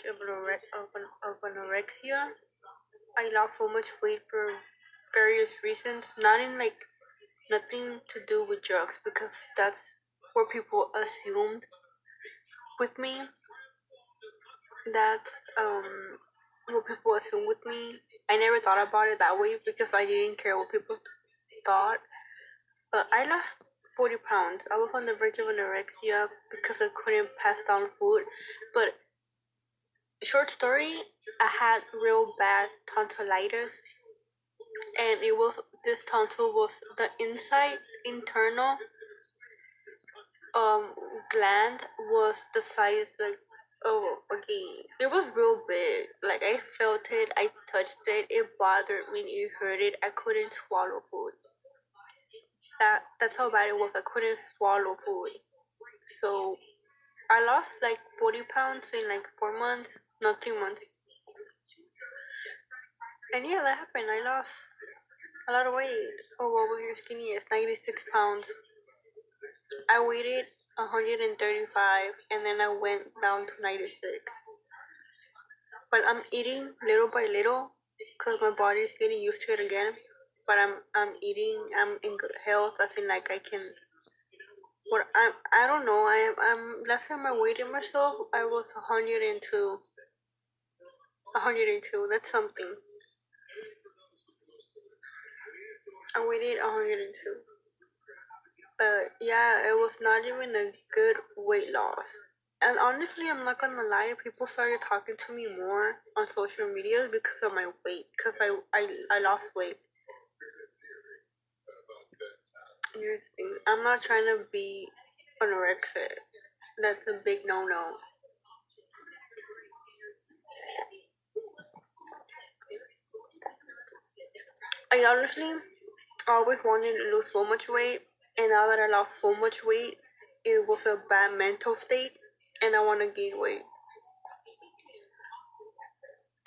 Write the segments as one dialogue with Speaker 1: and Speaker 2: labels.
Speaker 1: verge of anorexia. I lost so much weight for various reasons, not in like nothing to do with drugs, because that's what people assumed with me. That's what people assumed with me. I never thought about it that way because I didn't care what people thought. But I lost 40 pounds. I was on the verge of anorexia because I couldn't pass down food. But short story, I had real bad tonsillitis, and this tonsil was the internal gland was the size like, oh, okay, it was real big. Like, I felt it, I touched it, it bothered me, it hurt it, I couldn't swallow food. That's how bad it was. I couldn't swallow food. So I lost like 40 pounds in like 4 months, not 3 months. And yeah, that happened. I lost a lot of weight. Oh, what was your skinniest? 96 pounds. I weighed 135 and then I went down to 96. But I'm eating little by little because my body is getting used to it again. But I'm eating. I'm in good health. As in, like, I can. What I don't know. I'm last time I weighed myself, I was 102. 102. That's something. I weighed 102. But yeah, it was not even a good weight loss. And honestly, I'm not gonna lie, people started talking to me more on social media because of my weight. Because I lost weight. Interesting. I'm not trying to be anorexic. That's a big no-no. I honestly always wanted to lose so much weight, and now that I lost so much weight, it was a bad mental state, and I want to gain weight.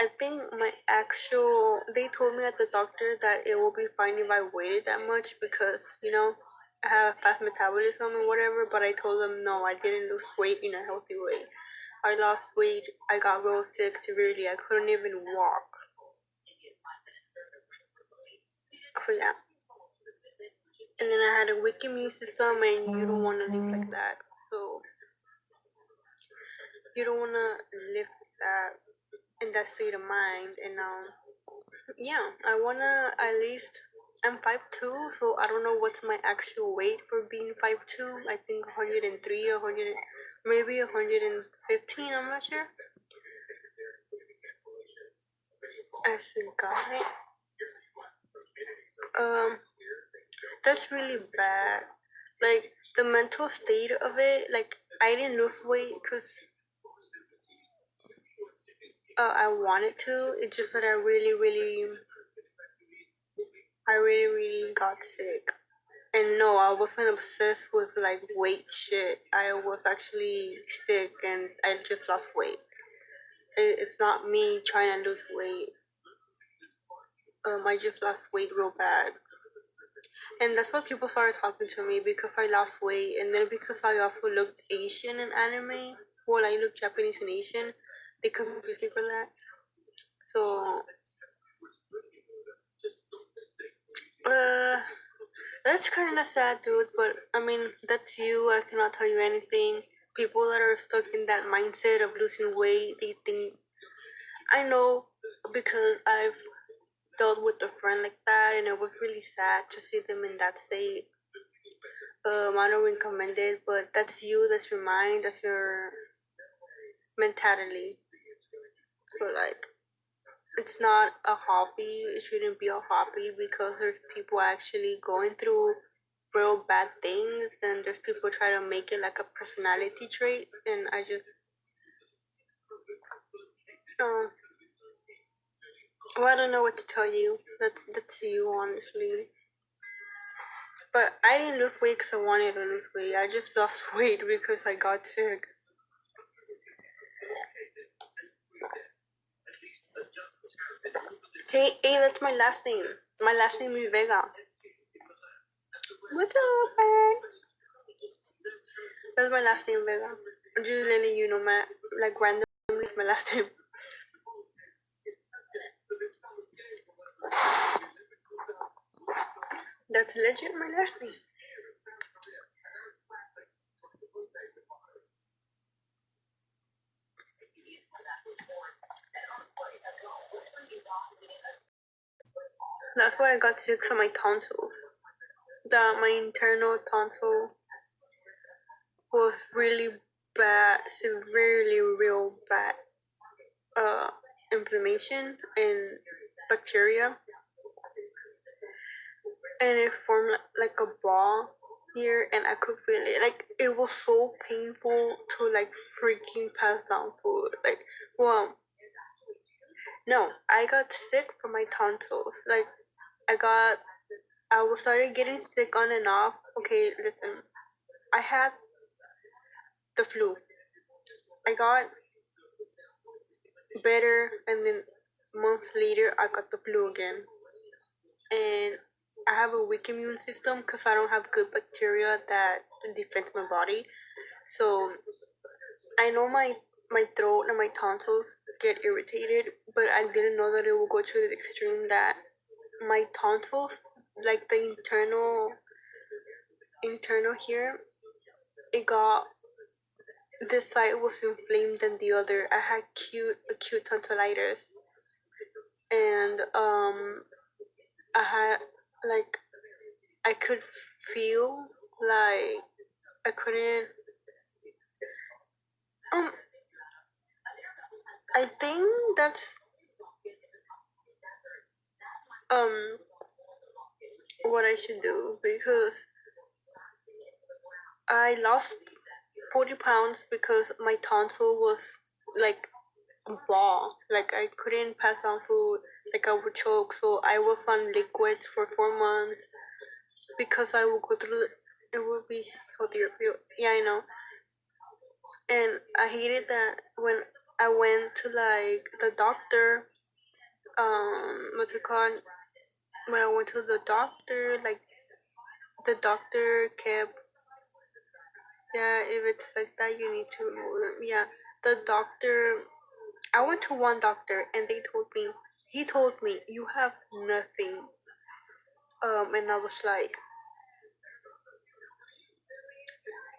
Speaker 1: I think they told me at the doctor that it will be fine if I waited that much because, I have a fast metabolism and whatever, but I told them no, I didn't lose weight in a healthy way. I lost weight, I got real sick severely, I couldn't even walk. So yeah. And then I had a weak immune system, and you don't want to live like that. So you don't want to live that in that state of mind. And yeah, I wanna at least. I'm 5'2", so I don't know what's my actual weight for being 5'2". I think 103 or 100, maybe 115. I'm not sure. I forgot it. That's really bad. Like, the mental state of it, like, I didn't lose weight because I wanted to. It's just that I really, really got sick. And no, I wasn't obsessed with like weight shit. I was actually sick and I just lost weight. It's not me trying to lose weight. I just lost weight real bad. And that's why people started talking to me, because I lost weight, and then because I also looked Asian in anime. Well, I look Japanese and Asian. They confused me for that. So, that's kind of sad, dude. But I mean, that's you. I cannot tell you anything. People that are stuck in that mindset of losing weight, they think. I know because I've dealt with a friend like that, and it was really sad to see them in that state. I don't recommend it, but that's you. That's your mind. That's your mentality. So like, it's not a hobby. It shouldn't be a hobby because there's people actually going through real bad things, and there's people trying to make it like a personality trait, and I just well, I don't know what to tell you. That's you, honestly. But I didn't lose weight because I wanted to lose weight. I just lost weight because I got sick. Hey, that's my last name. My last name is Vega. What's up, man? That's my last name, Vega. I'm just letting you know, man. Like, randomly family is my last name. That's legit my last name. That's why I got sick of my tonsils. My internal tonsil was really bad, severely real bad inflammation and bacteria, and it formed like a ball here, and I could feel it. Like, it was so painful to like freaking pass down food. Like, well, no, I got sick from my tonsils. Like, I was started getting sick on and off. Okay, listen, I had the flu. I got better, and then months later I got the flu again. And I have a weak immune system because I don't have good bacteria that defends my body. So I know my throat and my tonsils get irritated, but I didn't know that it would go to the extreme that my tonsils, like the internal here, it got, this side was inflamed than the other. I had acute tonsillitis, and I had like, I could feel like I couldn't. Um, I think that's what I should do, because I lost 40 pounds because my tonsil was like a ball. Like, I couldn't pass down food. Like, I would choke. So I was on liquids for 4 months because I would go through. It would be healthier for you. Yeah, I know. And I hated that when I went to like the doctor. What's it called? When I went to the doctor, like, the doctor kept, yeah, if it's like that, you need to remove them. Yeah, the doctor, I went to one doctor and he told me, you have nothing. And I was like,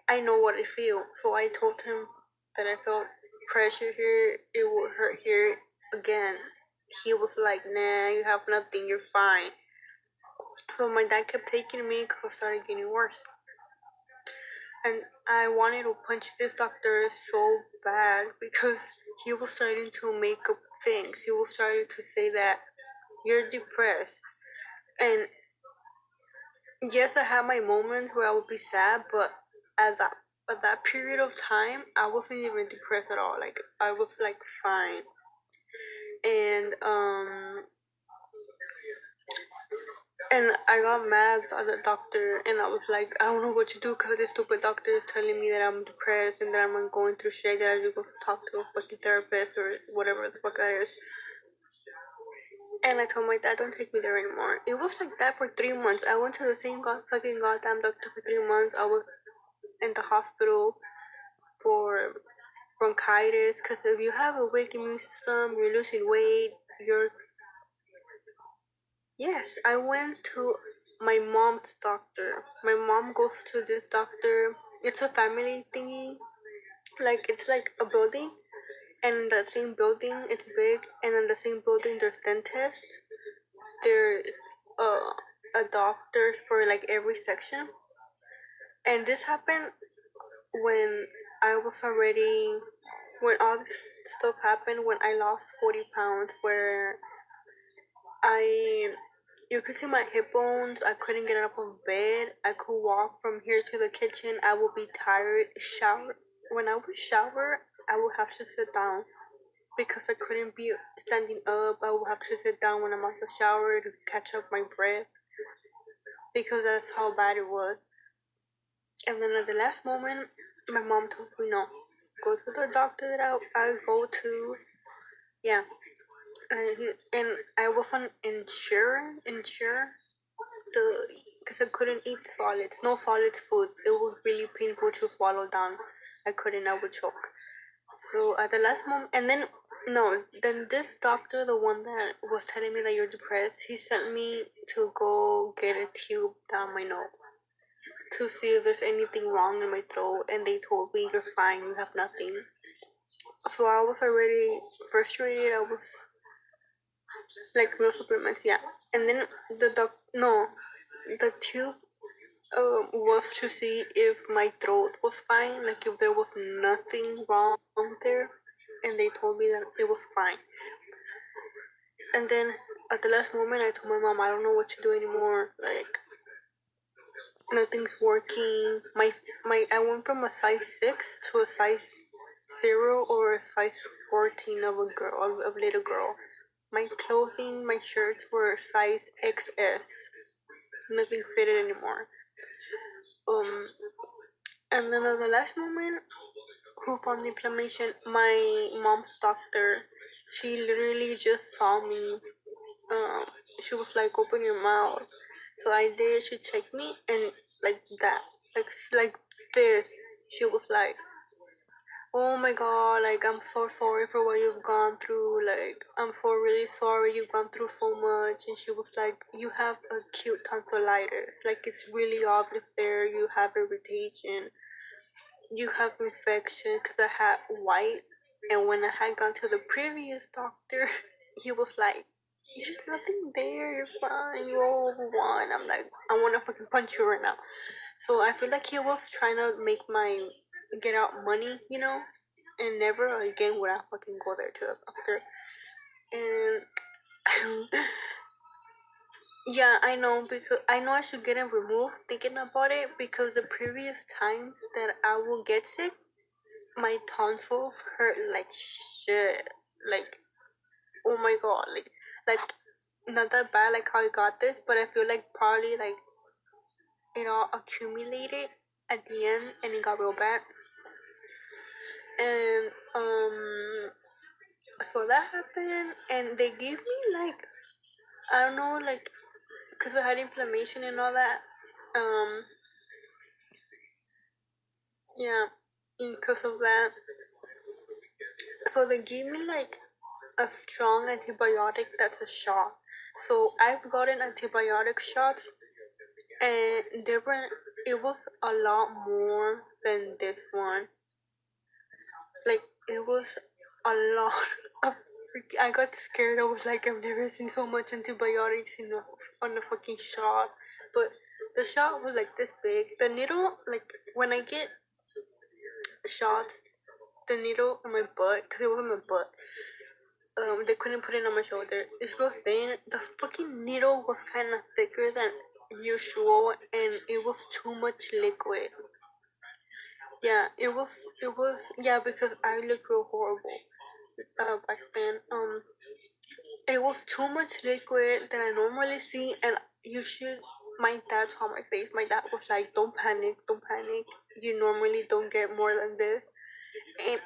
Speaker 1: I know what I feel. So I told him that I felt pressure here, it would hurt here again. He was like, nah, you have nothing, you're fine. So my dad kept taking me because it started getting worse. And I wanted to punch this doctor so bad because he was starting to make up things. He was starting to say that you're depressed. And yes, I had my moments where I would be sad, but at that period of time, I wasn't even depressed at all. Like, I was like fine. And I got mad at the doctor, and I was like, I don't know what to do because this stupid doctor is telling me that I'm depressed and that I'm going through shit, that I should go talk to a fucking therapist or whatever the fuck that is. And I told my dad, don't take me there anymore. It was like that for 3 months. I went to the same fucking goddamn doctor for 3 months. I was in the hospital for bronchitis, because if you have a weak immune system, you're losing weight, Yes, I went to my mom's doctor. My mom goes to this doctor. It's a family thingy. Like, it's like a building, and in the same building, it's big, and in the same building, there's dentists. There's a doctor for like every section. And this happened when I was already, when all this stuff happened, when I lost 40 pounds, where you could see my hip bones. I couldn't get up of bed. I could walk from here to the kitchen. I would be tired. When I would shower, I would have to sit down because I couldn't be standing up. I would have to sit down when I'm out the shower to catch up my breath because that's how bad it was. And then at the last moment, my mom told me, no, go to the doctor that I go to. Yeah. And I wasn't insure because I couldn't eat solids, no solids food. It was really painful to swallow down. I couldn't, I would choke. So at the last moment, and then no, then this doctor, the one that was telling me that you're depressed, he sent me to go get a tube down my nose to see if there's anything wrong in my throat, and they told me you're fine, you have nothing. So I was already frustrated. I was like real supplements, yeah. And then the tube was to see if my throat was fine, like if there was nothing wrong there, and they told me that it was fine. And then at the last moment, I told my mom I don't know what to do anymore. Like nothing's working. I went from a size 6 to a size 0 or a size 14 of a little girl. My clothing, my shirts were size XS. Nothing fitted anymore. And then at the last moment, who found the inflammation? My mom's doctor. She literally just saw me. Um, she was like, "Open your mouth." So I did. She checked me, and like that, like this. She was like, "Oh my God, like I'm so sorry for what you've gone through. Like I'm so really sorry you've gone through so much." And she was like, "You have acute tonsillitis. Like it's really obvious there. You have irritation. You have infection." Because I had white, and when I had gone to the previous doctor, he was like, "There's nothing there. You're fine. You're over one." I'm like, I want to fucking punch you right now. So I feel like he was trying to make my get out money, you know, and never again would I fucking go there to the doctor. And yeah, I know, because I know I should get it removed. Thinking about it, because the previous times that I will get sick, my tonsils hurt like shit. Like, oh my God, like not that bad like how I got this, but I feel like probably like it all accumulated at the end and it got real bad. And so that happened, and they gave me like, I don't know, like, because I had inflammation and all that. Yeah, because of that. So they gave me like a strong antibiotic that's a shot. So I've gotten antibiotic shots, and it was a lot more than this one. Like it was a lot of. I got scared. I was like, I've never seen so much antibiotics on a fucking shot. But the shot was like this big. The needle, like when I get shots, the needle on my butt, because it was on my butt. They couldn't put it on my shoulder. It's real thin. The fucking needle was kind of thicker than usual, and it was too much liquid. Yeah, yeah, because I looked real horrible back then. It was too much liquid that I normally see, and you should. My dad saw my face. My dad was like, "Don't panic, don't panic. You normally don't get more than this." And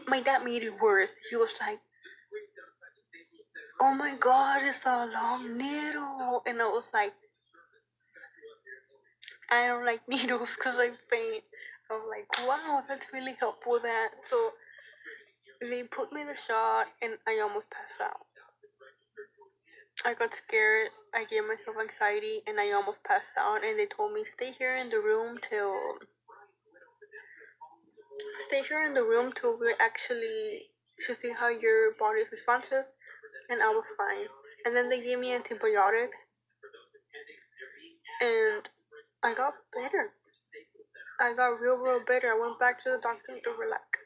Speaker 1: my dad made it worse. He was like, "Oh my God, it's a long needle," and I was like, "I don't like needles because I faint." I was like, "Wow, that's really helpful." So they put me the shot, and I almost passed out. I got scared. I gave myself anxiety, and I almost passed out. And they told me, stay here in the room till we're actually to see how your body is responsive. And I was fine. And then they gave me antibiotics, and I got better. I got real better. I went back to the doctor and they were like,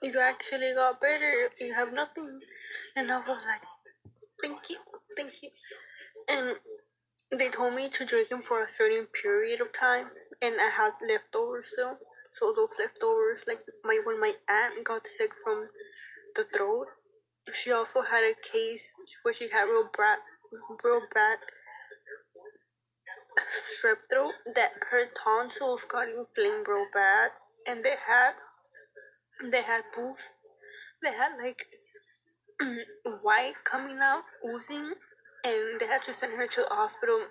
Speaker 1: "You actually got better. You have nothing." And I was like, "Thank you, thank you." And they told me to drink them for a certain period of time, and I had leftovers still. So those leftovers, like when my aunt got sick from the throat, she also had a case where she had real bad strep throat, that her tonsils got inflamed real bad, and they had pus. They had like white coming out, oozing, and they had to send her to the hospital.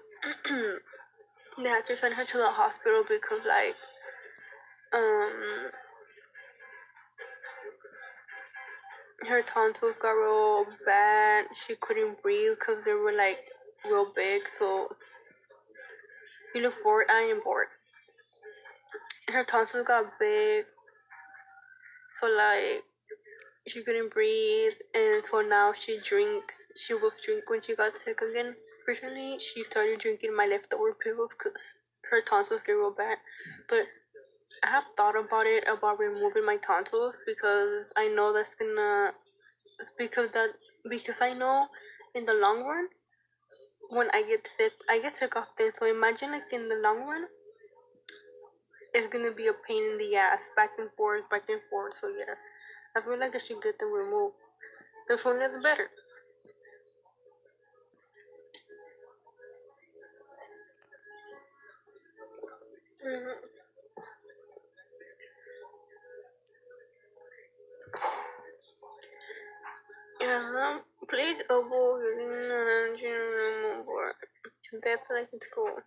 Speaker 1: They had to send her to the hospital because like Um, her tonsils got real bad. She couldn't breathe because they were like real big. So you look bored. I am bored. Her tonsils got big, so like she couldn't breathe, and so now she drinks. She will drink when she got sick again. Recently, she started drinking my leftover pills because her tonsils get real bad. But I have thought about it, about removing my tonsils, because I know that's gonna, because I know in the long run, when I get sick often. So imagine like in the long run, it's gonna be a pain in the ass, back and forth, back and forth. So yeah, I feel like I should get them removed. The sooner the better. Mm-hmm. Yeah, please avoid urine and remover. That's like it's cool.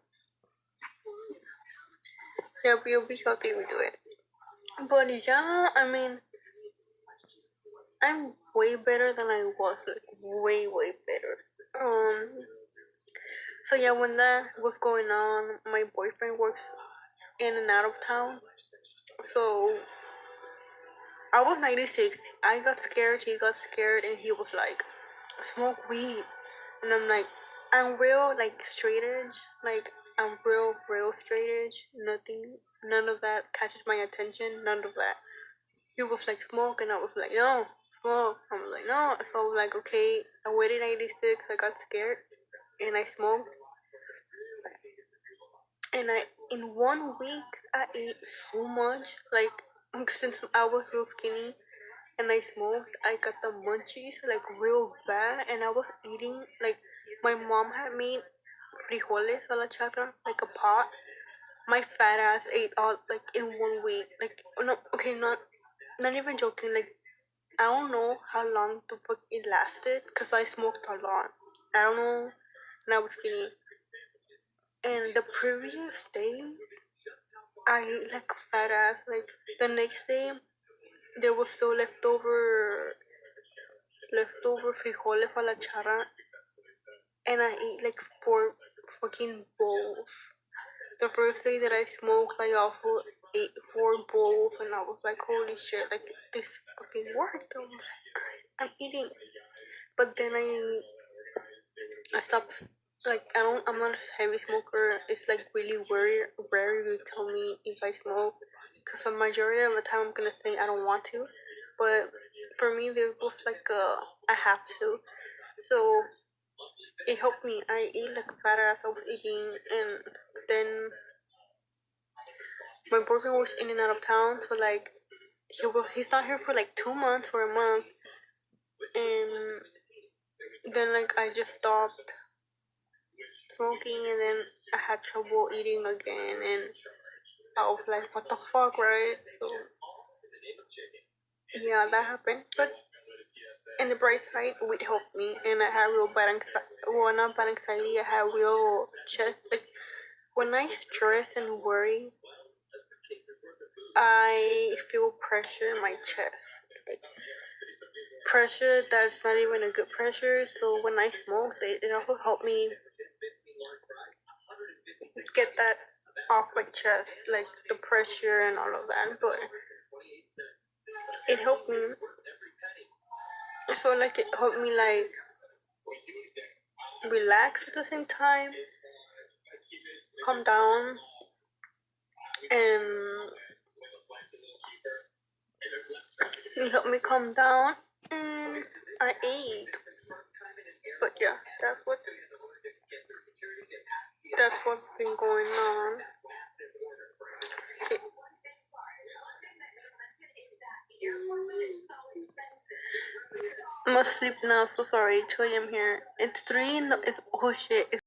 Speaker 1: Yeah, we'll be healthy if we do it. But yeah, I mean, I'm way better than I was, like way, way better. So yeah, when that was going on, my boyfriend works in and out of town. So I was 96. I got scared, he got scared, and he was like, smoke weed. And I'm like, I'm real, like, straight edge. Like, I'm real, real straight edge. Nothing, none of that catches my attention. None of that. He was like, smoke, and I was like, no, smoke. I was like, no. So I was like, okay. I waited 96. I got scared, and I smoked. And in 1 week, I ate so much. Like, since I was real skinny and I smoked, I got the munchies, like, real bad. And I was eating, like, my mom had made frijoles a la chata, like a pot. My fat ass ate all, like, in 1 week. Like, no, okay, not even joking. Like, I don't know how long the fuck it lasted, because I smoked a lot. I don't know, and I was skinny. And the previous day, I ate like fat ass. Like the next day, there was still leftover frijoles a la chara, and I ate like 4 fucking bowls. The first day that I smoked, I also ate 4 bowls, and I was like, holy shit, like this fucking worked. I'm like, I'm eating, but then I stopped. Like I'm not a heavy smoker. It's like really rare you tell me if I smoke, because the majority of the time I'm gonna say I don't want to, but for me there was like I have to. So it helped me. I ate like fat ass. I was eating, and then my boyfriend was in and out of town, so like he's not here for like 2 months or a month, and then like I just stopped smoking, and then I had trouble eating again, and I was like, what the fuck, right? So yeah, that happened. But in the bright side, it helped me, and I had real bad anxiety. Well, not bad anxiety. I had real chest. Like when I stress and worry, I feel pressure in my chest. Like, pressure that's not even a good pressure. So when I smoked, it also helped me get that off my chest, like the pressure and all of that. But it helped me. So like it helped me like relax at the same time, calm down, and it helped me calm down. And I ate. But yeah, that's what's been going on. Okay. I'm asleep now, so sorry. 2 a.m. here. It's 3 in the. It's, oh shit.